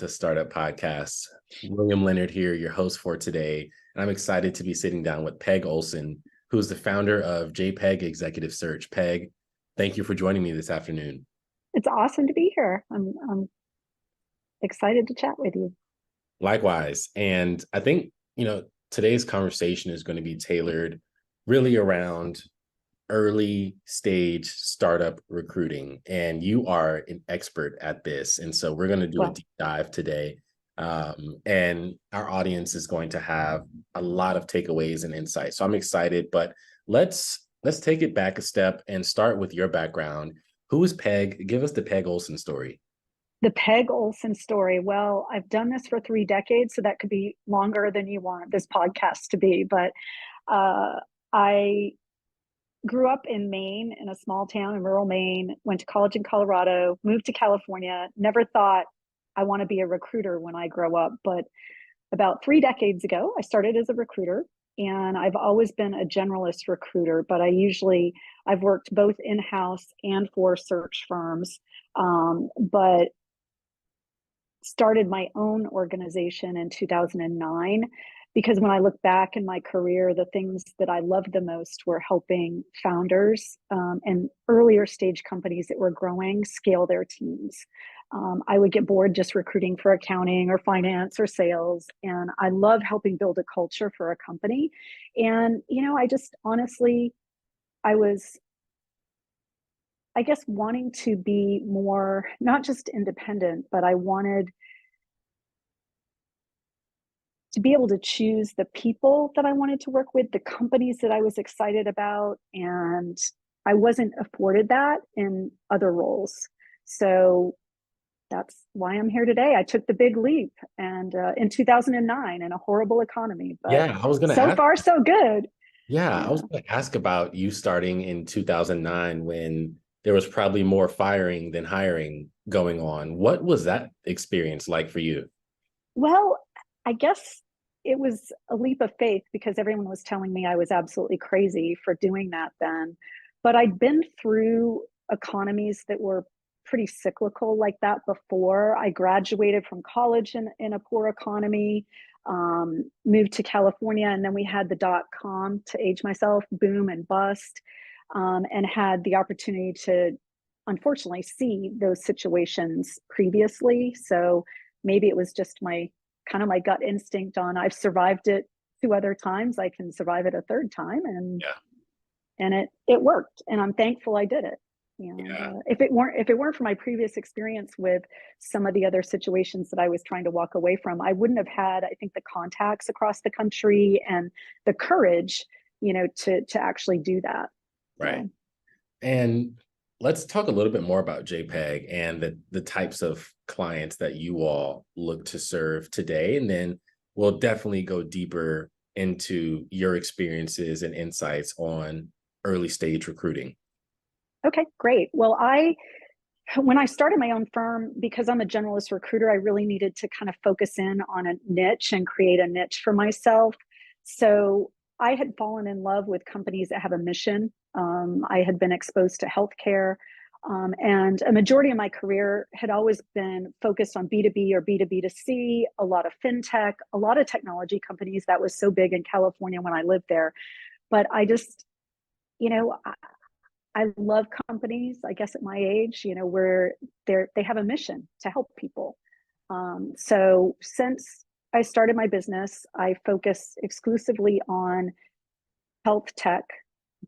to Startup Podcasts. William Leonard here, your host for today. And I'm excited to be sitting down with Peg Olson, who's the founder of JPEG Executive Search. Peg, thank you for joining me this afternoon. It's awesome to be here. I'm excited to chat with you. Likewise. And I think, today's conversation is going to be tailored really around early stage startup recruiting. And you are an expert at this. And so we're going to do a deep dive today. And our audience is going to have a lot of takeaways and insights. So I'm excited, but let's take it back a step and start with your background. Who is Peg? Give us the Peg Olson story. The Peg Olson story. Well, I've done this for 3 decades, so that could be longer than you want this podcast to be. But I grew up in Maine, in a small town in rural Maine, went to college in Colorado, moved to California, never thought I want to be a recruiter when I grow up. But about 3 decades ago, I started as a recruiter, and I've always been a generalist recruiter, but I've worked both in-house and for search firms, but started my own organization in 2009 because when I look back in my career, the things that I loved the most were helping founders and earlier stage companies that were growing scale their teams. I would get bored just recruiting for accounting or finance or sales, and I love helping build a culture for a company. And I just honestly, I was, I guess, wanting to be more, not just independent, but I wanted to be able to choose the people that I wanted to work with, the companies that I was excited about, and I wasn't afforded that in other roles. So that's why I'm here today. I took the big leap, and in 2009 in a horrible economy, but yeah, I was going to so ask. far so good. I was going to ask about you starting in 2009 when there was probably more firing than hiring going on. What was that experience like for you? Well, I guess it was a leap of faith because everyone was telling me I was absolutely crazy for doing that then. But I'd been through economies that were pretty cyclical like that before. I graduated from college in a poor economy, moved to California, and then we had the .com, to age myself, boom and bust, and had the opportunity to unfortunately see those situations previously. So maybe it was just my gut instinct on I've survived it 2 other times, I can survive it a 3rd time, and it worked, and I'm thankful I did it. And if it weren't for my previous experience with some of the other situations that I was trying to walk away from, I wouldn't have had, I think, the contacts across the country and the courage, to actually do that. Right. So. And let's talk a little bit more about JPEG and the types of clients that you all look to serve today. And then we'll definitely go deeper into your experiences and insights on early stage recruiting. Okay, great. Well, when I started my own firm, because I'm a generalist recruiter, I really needed to kind of focus in on a niche and create a niche for myself. So I had fallen in love with companies that have a mission. I had been exposed to healthcare, and a majority of my career had always been focused on B2B or B2B2C, a lot of fintech, a lot of technology companies. That was so big in California when I lived there. But I just, I love companies, I guess at my age, where they have a mission to help people. So since I started my business, I focus exclusively on health tech,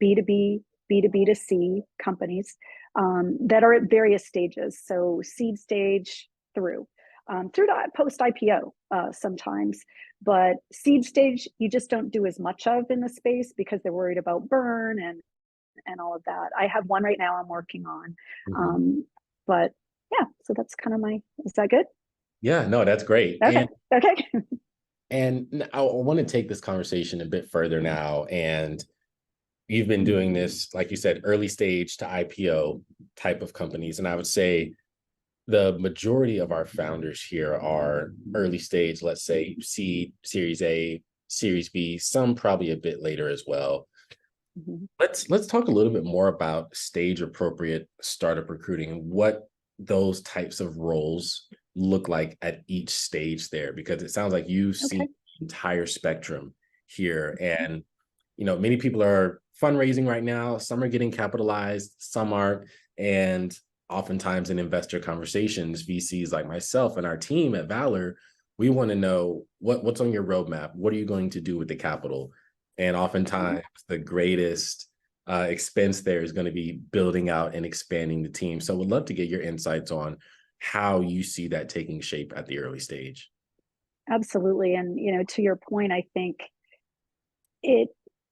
B2B, B2B2C companies that are at various stages. So seed stage through to post IPO sometimes. But seed stage, you just don't do as much of in the space because they're worried about burn and all of that. I have one right now I'm working on. But yeah, so that's kind of is that good? Yeah, no, that's great. Okay. Okay. And I want to take this conversation a bit further now. And you've been doing this, like you said, early stage to IPO type of companies. And I would say the majority of our founders here are early stage, let's say seed, Series A, Series B, some probably a bit later as well. Let's talk a little bit more about stage appropriate startup recruiting and what those types of roles look like at each stage there? Because it sounds like you see Okay. the entire spectrum here. And, many people are fundraising right now. Some are getting capitalized, some aren't. And oftentimes in investor conversations, VCs like myself and our team at Valor, we want to know what's on your roadmap. What are you going to do with the capital? And Mhm. oftentimes the greatest expense there is going to be building out and expanding the team. So would love to get your insights on how you see that taking shape at the early stage. Absolutely. And, to your point, I think it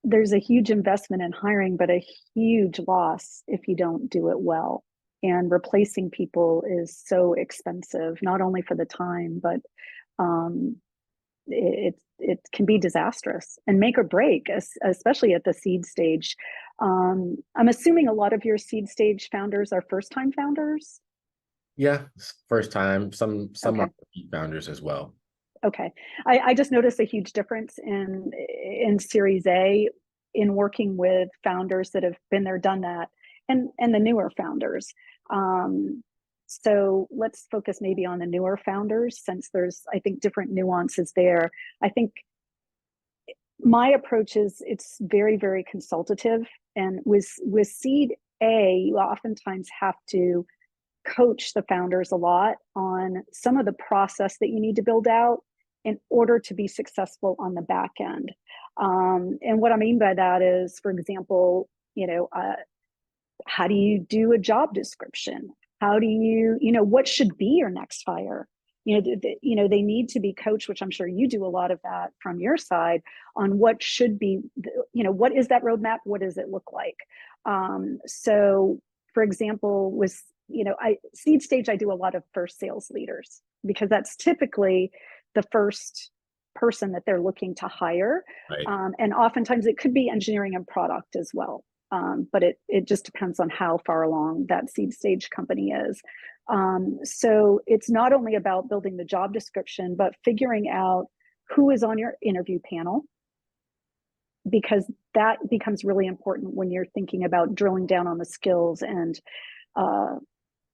there's a huge investment in hiring, but a huge loss if you don't do it well. And replacing people is so expensive, not only for the time, but um, it can be disastrous and make or break, especially at the seed stage. I'm assuming a lot of your seed stage founders are first time founders. Yeah, first time. Some are Okay. founders as well. Okay. I just noticed a huge difference in Series A in working with founders that have been there, done that, and the newer founders. Um, so let's focus maybe on the newer founders, since there's, I think, different nuances there. I think my approach is it's very, very consultative, and with Seed A, you oftentimes have to coach the founders a lot on some of the process that you need to build out in order to be successful on the back end. And what I mean by that is, for example, how do you do a job description? How do what should be your next hire? They need to be coached, which I'm sure you do a lot of that from your side, on what should be, what is that roadmap? What does it look like? So, for example, with I seed stage, I do a lot of first sales leaders, because that's typically the first person that they're looking to hire, Right. and oftentimes it could be engineering and product as well. But it just depends on how far along that seed stage company is. So it's not only about building the job description, but figuring out who is on your interview panel, because that becomes really important when you're thinking about drilling down on the skills and uh,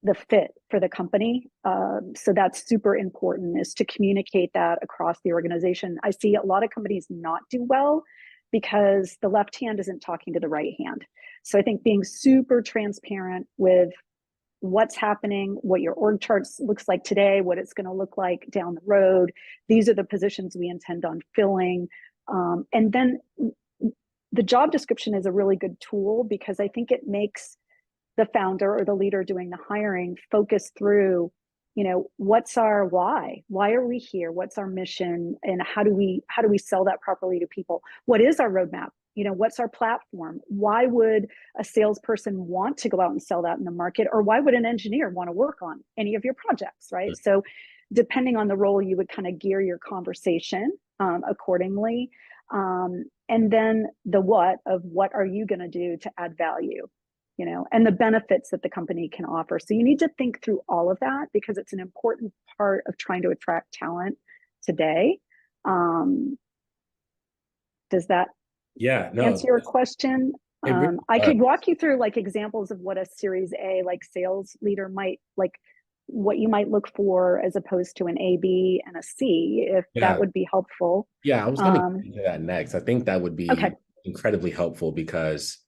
the fit for the company. So that's super important, is to communicate that across the organization. I see a lot of companies not do well because the left hand isn't talking to the right hand. So I think being super transparent with what's happening, what your org charts looks like today, what it's going to look like down the road. These are the positions we intend on filling. And then the job description is a really good tool, because I think it makes the founder or the leader doing the hiring focus through, what's our why are we here, what's our mission, and how do we sell that properly to people, what is our roadmap, what's our platform, why would a salesperson want to go out and sell that in the market, or why would an engineer want to work on any of your projects, right? So depending on the role, you would kind of gear your conversation accordingly. And then the what are you going to do to add value, and the benefits that the company can offer. So you need to think through all of that, because it's an important part of trying to attract talent today. Um, does that Yeah, answer no, your question? it really I does. could walk you through like examples of what a Series A like sales leader might like, what you might look for, as opposed to an A, B, and a C, if that Yeah, would be helpful. yeah, I was going to get Um, into that next. I think that would okay. be incredibly helpful because,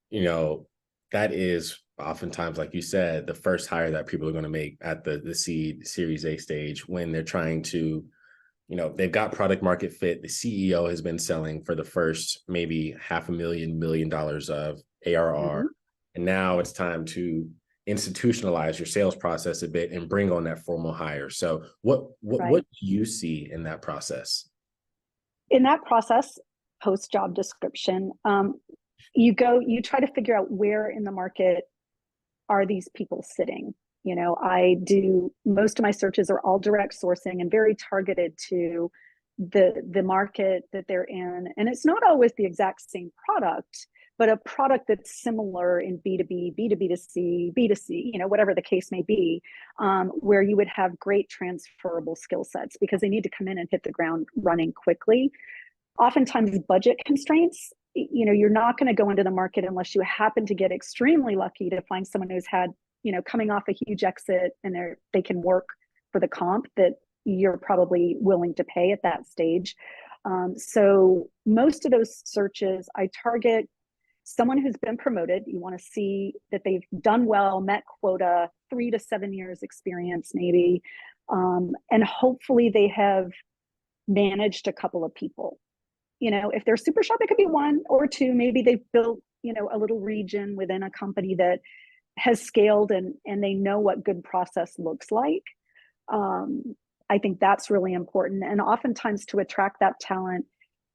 you know, that is oftentimes, like you said, the first hire that people are going to make at the seed Series A stage, when they're trying to, they've got product market fit. The CEO has been selling for the first maybe $500,000 of ARR. Mhm. And now it's time to institutionalize your sales process a bit and bring on that formal hire. So what Right. do you see in that process? In that process, post job description, you try to figure out where in the market are these people sitting. I do, most of my searches are all direct sourcing and very targeted to the market that they're in, and it's not always the exact same product, but a product that's similar in B2B, B2B2C, B2C, whatever the case may be, where you would have great transferable skill sets, because they need to come in and hit the ground running quickly. Oftentimes budget constraints, you're not going to go into the market unless you happen to get extremely lucky to find someone who's had coming off a huge exit and they can work for the comp that you're probably willing to pay at that stage. So most of those searches, I target someone who's been promoted. You want to see that they've done well, met quota, 3 to 7 years experience maybe. And hopefully they have managed a couple of people. If they're super sharp, it could be 1 or 2. Maybe they've built, a little region within a company that has scaled and they know what good process looks like. I think that's really important. And oftentimes to attract that talent,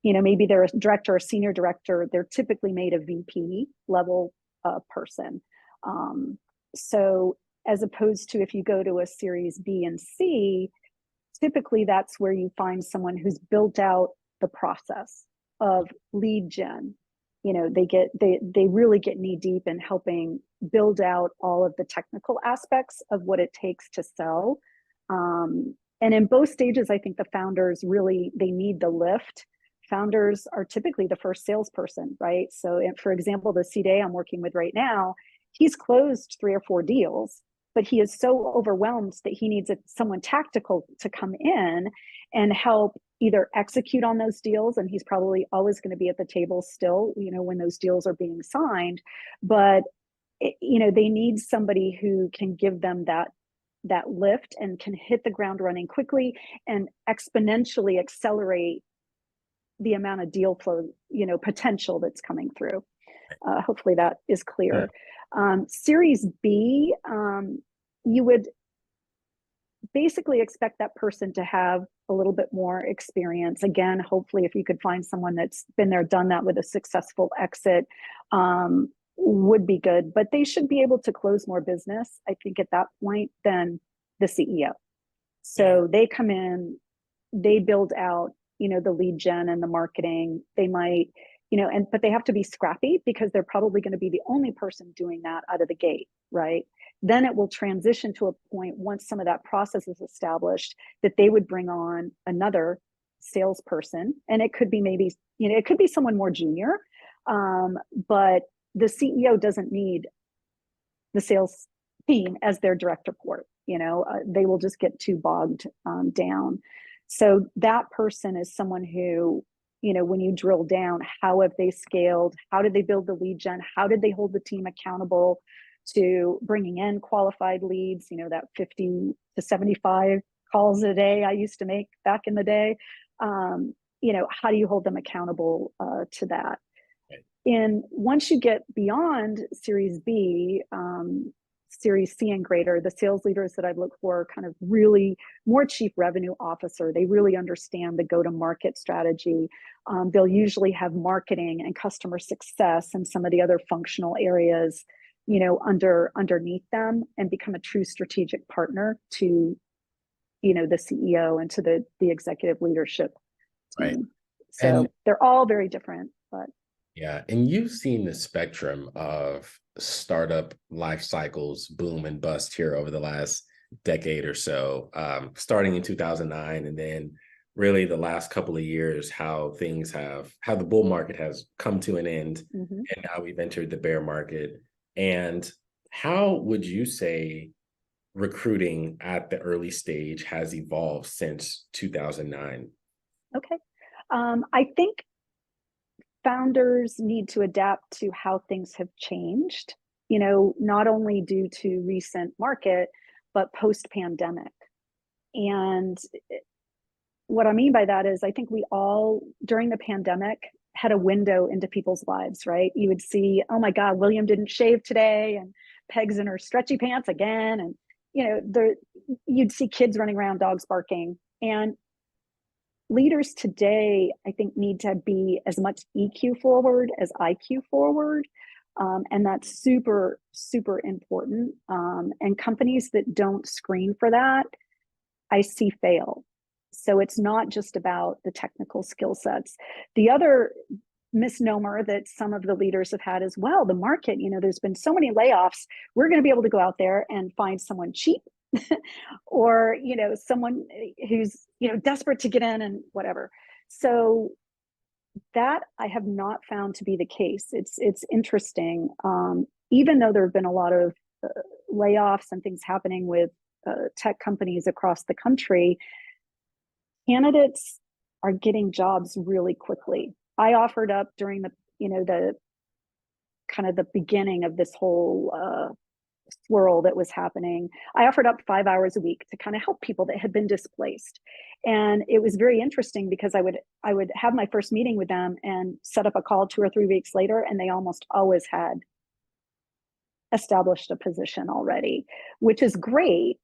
maybe they're a director or senior director, they're typically made a VP level person. So as opposed to if you go to a series B and C, typically that's where you find someone who's built out the process of lead gen. They really get knee deep in helping build out all of the technical aspects of what it takes to sell. And in both stages, I think the founders really, they need the lift. Founders are typically the first salesperson, right? So for example, the CDA I'm working with right now, he's closed 3 or 4 deals, but he is so overwhelmed that he needs someone tactical to come in and help either execute on those deals. And he's probably always going to be at the table still, when those deals are being signed. But, they need somebody who can give them that lift and can hit the ground running quickly and exponentially accelerate the amount of deal flow, potential that's coming through. Hopefully that is clear. Series B, you would basically expect that person to have a little bit more experience. Again, hopefully if you could find someone that's been there, done that with a successful exit, would be good, but they should be able to close more business, I think, at that point than the CEO. So they come in, they build out, the lead gen and the marketing. They might, but they have to be scrappy because they're probably going to be the only person doing that out of the gate, right? Then it will transition to a point once some of that process is established that they would bring on another salesperson. And it could be maybe, it could be someone more junior, but the CEO doesn't need the sales team as their direct report. They will just get too bogged down. So that person is someone who, when you drill down, how have they scaled? How did they build the lead gen? How did they hold the team accountable to bringing in qualified leads? That 50 to 75 calls a day I used to make back in the day. How do you hold them accountable to that? And once you get beyond Series B, Series C and greater, the sales leaders that I'd look for are kind of really more chief revenue officer. They really understand the go-to-market strategy. They'll usually have marketing and customer success and some of the other functional areas, underneath them, and become a true strategic partner to, the CEO and to the executive leadership team. Right. So And they're all very different, but. yeah, and you've seen the spectrum of startup life cycles boom and bust here over the last decade or so, starting in 2009, and then really the last couple of years, how the bull market has come to an end, and now we've entered the bear market. And how would you say recruiting at the early stage has evolved since 2009? Okay. I think founders need to adapt to how things have changed, not only due to recent market, but post-pandemic. And what I mean by that is I think we all, during the pandemic, had a window into people's lives, right? You would see, oh my God, William didn't shave today, and Peg's in her stretchy pants again. And, you'd see kids running around, dogs barking. And leaders today, I think, need to be as much EQ forward as IQ forward. And that's super, super important. And companies that don't screen for that, I see fail. So it's not just about the technical skill sets. The other misnomer that some of the leaders have had as well, the market, there's been so many layoffs, we're going to be able to go out there and find someone cheap or, someone who's, desperate to get in and whatever. So that I have not found to be the case. It's interesting. Even though there have been a lot of layoffs and things happening with tech companies across the country, candidates are getting jobs really quickly. I offered up during the kind of the beginning of this whole swirl that was happening. I offered up 5 hours a week to kind of help people that had been displaced. And it was very interesting because I would have my first meeting with them and set up a call 2 or 3 weeks later, and they almost always had established a position already, which is great,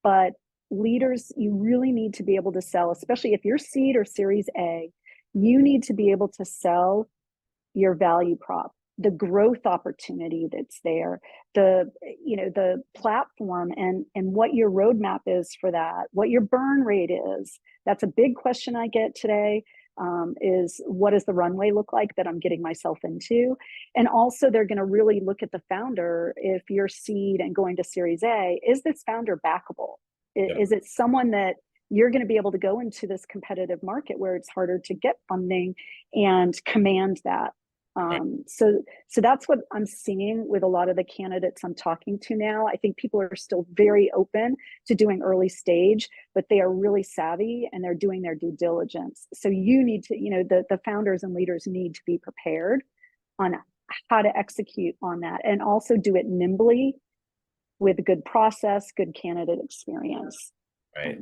but leaders, you really need to be able to sell, especially if you're seed or series A, you need to be able to sell your value prop, the growth opportunity that's there, the platform, and what your roadmap is for that, what your burn rate is. That's a big question I get today. Is what does the runway look like that I'm getting myself into? And also, they're going to really look at the founder. If you're seed and going to series A, is this founder backable? Yeah. Is it someone that you're going to be able to go into this competitive market where it's harder to get funding and command that? Right. So that's what I'm seeing with a lot of the candidates I'm talking to now. I think people are still very open to doing early stage, but they are really savvy and they're doing their due diligence. So you need to, the founders and leaders need to be prepared on how to execute on that, and also do it nimbly with good process, good candidate experience. Right.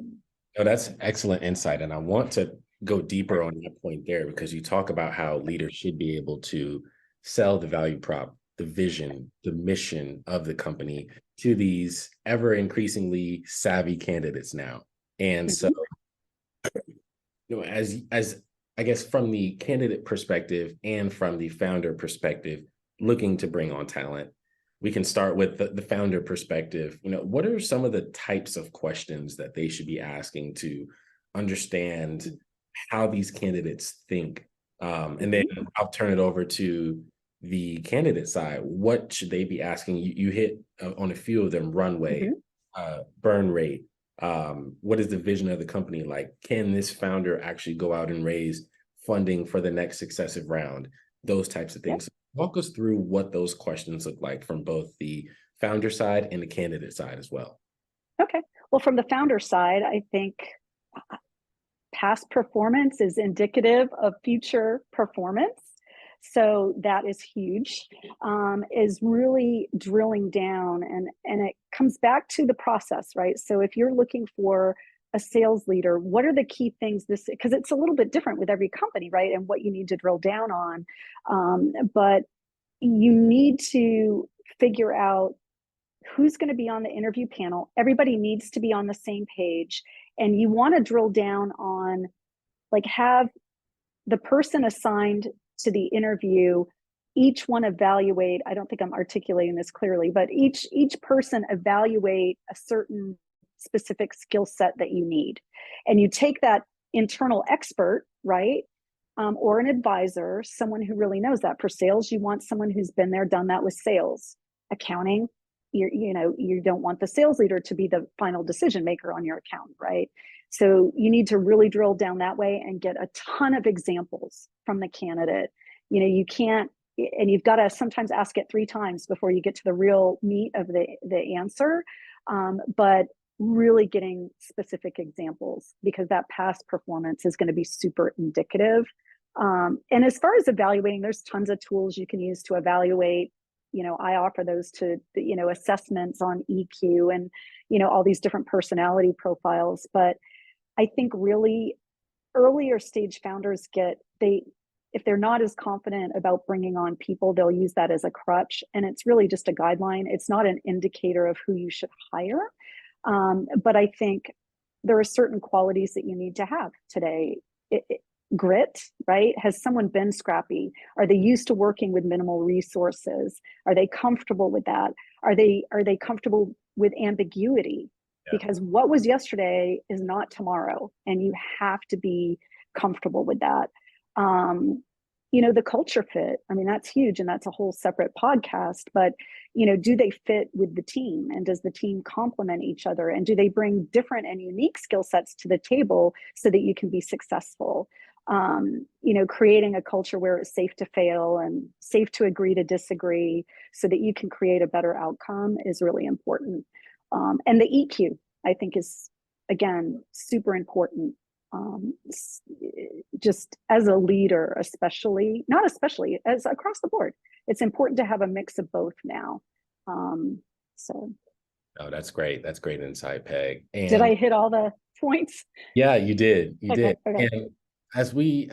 No, that's excellent insight. And I want to go deeper on that point there, because you talk about how leaders should be able to sell the value prop, the vision, the mission of the company to these ever increasingly savvy candidates now. And so, as I guess from the candidate perspective and from the founder perspective, looking to bring on talent, we can start with the founder perspective. What are some of the types of questions that they should be asking to understand how these candidates think? And then I'll turn it over to the candidate side. What should they be asking? You hit on a few of them: runway, burn rate. What is the vision of the company like? Can this founder actually go out and raise funding for the next successive round? Those types of things. Walk us through what those questions look like from both the founder side and the candidate side as well. Okay. Well, from the founder side, I think past performance is indicative of future performance. So that is huge, is really drilling down, and it comes back to the process, right? So if you're looking for a sales leader, what are the key things because it's a little bit different with every company, right? And what you need to drill down on. But you need to figure out who's going to be on the interview panel. Everybody needs to be on the same page. And you want to drill down on, have the person assigned to the interview, each one evaluate, I don't think I'm articulating this clearly, but each person evaluate a certain specific skill set that you need. And you take that internal expert, right? Or an advisor, someone who really knows that. For sales, you want someone who's been there, done that with sales. Accounting, you don't want the sales leader to be the final decision maker on your account, right? So you need to really drill down that way and get a ton of examples from the candidate. You can't, and you've got to sometimes ask it 3 times before you get to the real meat of the answer. But really getting specific examples, because that past performance is going to be super indicative. And as far as evaluating, there's tons of tools you can use to evaluate. I offer those to, assessments on EQ and, all these different personality profiles. But I think really earlier stage founders if they're not as confident about bringing on people, they'll use that as a crutch. And it's really just a guideline. It's not an indicator of who you should hire. But I think there are certain qualities that you need to have today. Grit, right? Has someone been scrappy? Are they used to working with minimal resources? Are they comfortable with that? Are they comfortable with ambiguity? Yeah. Because what was yesterday is not tomorrow, and you have to be comfortable with that. The culture fit, I mean, that's huge, and that's a whole separate podcast, but do they fit with the team, and does the team complement each other, and do they bring different and unique skill sets to the table so that you can be successful? creating a culture where it's safe to fail and safe to agree to disagree so that you can create a better outcome is really important. And the EQ, I think, is, again, super important. Just as a leader, especially, not especially, as across the board, it's important to have a mix of both now. So Oh, that's great. That's great insight, Peg. did And I hit all the points? yeah, you did. You Okay, did. okay. And we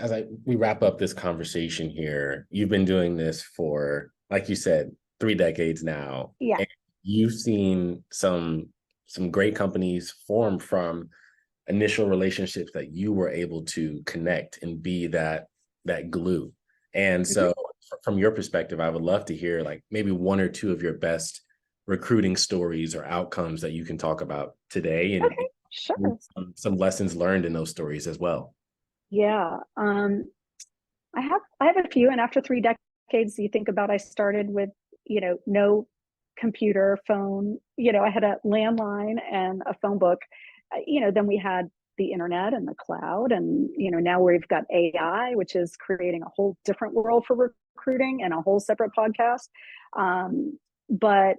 wrap up this conversation here, you've been doing this for, like you said, 3 decades now. Yeah. And you've seen some great companies form from initial relationships that you were able to connect and be that glue. And Mhm. so from your perspective, I would love to hear like maybe one or two of your best recruiting stories or outcomes that you can talk about today, and Okay, sure. some lessons learned in those stories as well. Yeah. I have a few, and after 3 decades, you think about, I started with, no computer, phone, I had a landline and a phone book. Then we had the internet and the cloud, and now we've got AI, which is creating a whole different world for recruiting and a whole separate podcast. But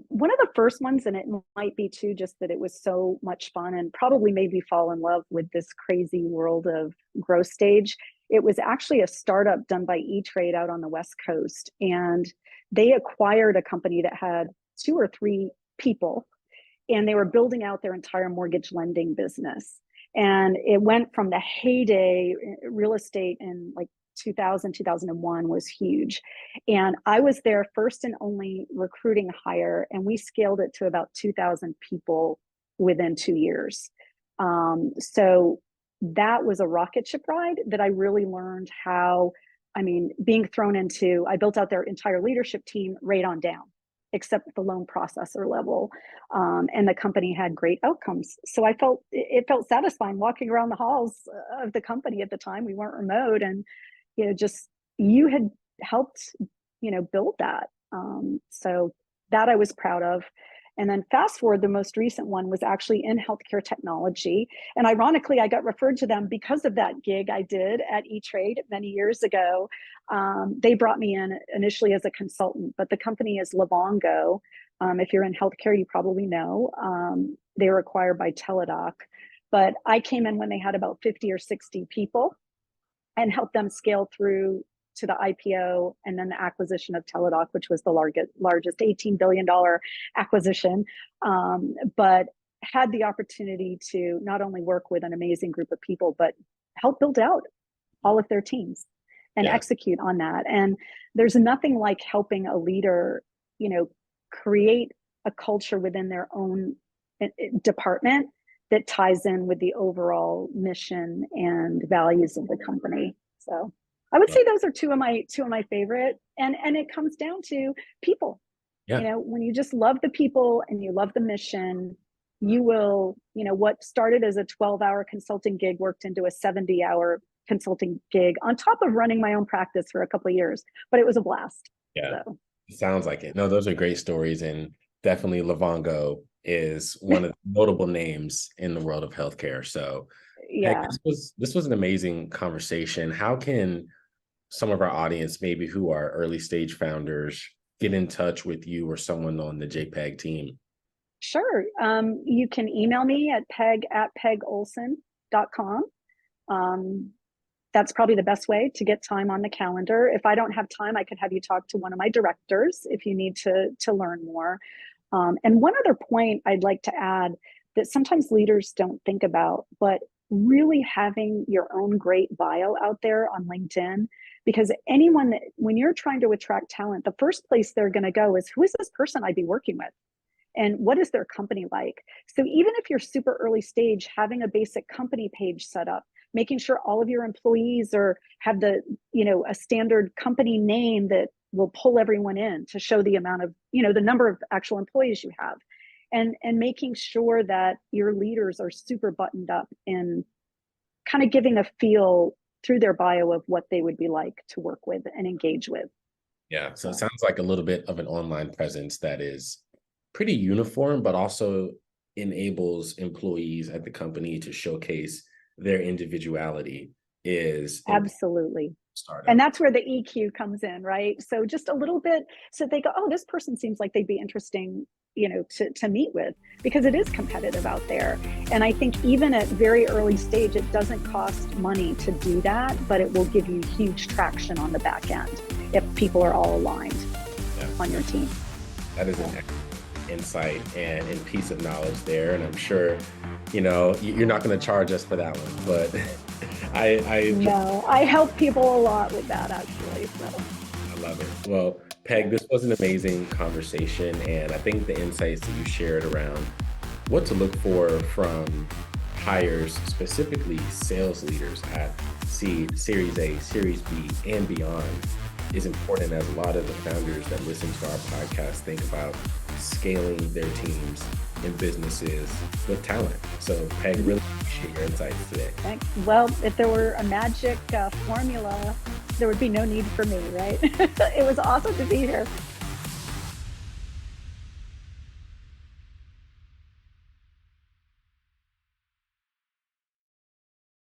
one of the first ones, and it might be too, just that it was so much fun and probably made me fall in love with this crazy world of growth stage. It was actually a startup done by E-Trade out on the West Coast. And they acquired a company that had 2 or 3 people, and they were building out their entire mortgage lending business. And it went from the heyday, real estate in like 2000, 2001 was huge. And I was their first and only recruiting hire, and we scaled it to about 2,000 people within 2 years. So that was a rocket ship ride that I really learned how, being thrown into, I built out their entire leadership team right on down, except the loan processor level. And the company had great outcomes. So it felt satisfying walking around the halls of the company at the time. We weren't remote, and just you had helped, build that. So that I was proud of. And then fast forward, the most recent one was actually in healthcare technology. And ironically, I got referred to them because of that gig I did at E-Trade many years ago. They brought me in initially as a consultant, but the company is Livongo. If you're in healthcare, you probably know. They were acquired by Teladoc. But I came in when they had about 50 or 60 people and helped them scale through to the IPO and then the acquisition of Teladoc, which was the largest $18 billion acquisition. But had the opportunity to not only work with an amazing group of people, but help build out all of their teams and Yeah. execute on that. And there's nothing like helping a leader, create a culture within their own department that ties in with the overall mission and values of the company. So I would say those are two of my favorite. And it comes down to people. Yeah. When you just love the people and you love the mission, you will, what started as a 12-hour consulting gig worked into a 70-hour consulting gig on top of running my own practice for a couple of years, but it was a blast. Yeah. So It sounds like it. No, those are great stories. And definitely Livongo is one of the notable names in the world of healthcare. So Peg, yeah, this was an amazing conversation. How can some of our audience, maybe who are early stage founders, get in touch with you or someone on the JPEG team? sure. You can email me at peg@pegolson.com. That's probably the best way to get time on the calendar. If I don't have time, I could have you talk to one of my directors if you need to learn more. And one other point I'd like to add that sometimes leaders don't think about, but really having your own great bio out there on LinkedIn, because anyone that, when you're trying to attract talent, the first place they're going to go is, who is this person I'd be working with? And what is their company like? So even if you're super early stage, having a basic company page set up, making sure all of your employees have a standard company name that will pull everyone in to show the amount of, the number of actual employees you have, and making sure that your leaders are super buttoned up and kind of giving a feel through their bio of what they would be like to work with and engage with. Yeah. So it So sounds like a little bit of an online presence that is pretty uniform, but also enables employees at the company to showcase their individuality is important. Absolutely. And Startup. that's where the EQ comes in, right? So just a little bit, so they go, oh, this person seems like they'd be interesting, to meet with, because it is competitive out there. And I think even at very early stage, it doesn't cost money to do that, but it will give you huge traction on the back end if people are all aligned on your team. That is an insight and piece of knowledge there. And I'm sure, you're not going to charge us for that one, but No, I help people a lot with that, actually. So I love it. Well, Peg, this was an amazing conversation. And I think the insights that you shared around what to look for from hires, specifically sales leaders at Seed, Series A, Series B, and beyond, is important, as a lot of the founders that listen to our podcast think about scaling their teams and businesses with talent. So, Peg, really appreciate your insights today. thanks. Well, if there were a magic formula, there would be no need for me, right? It was awesome to be here.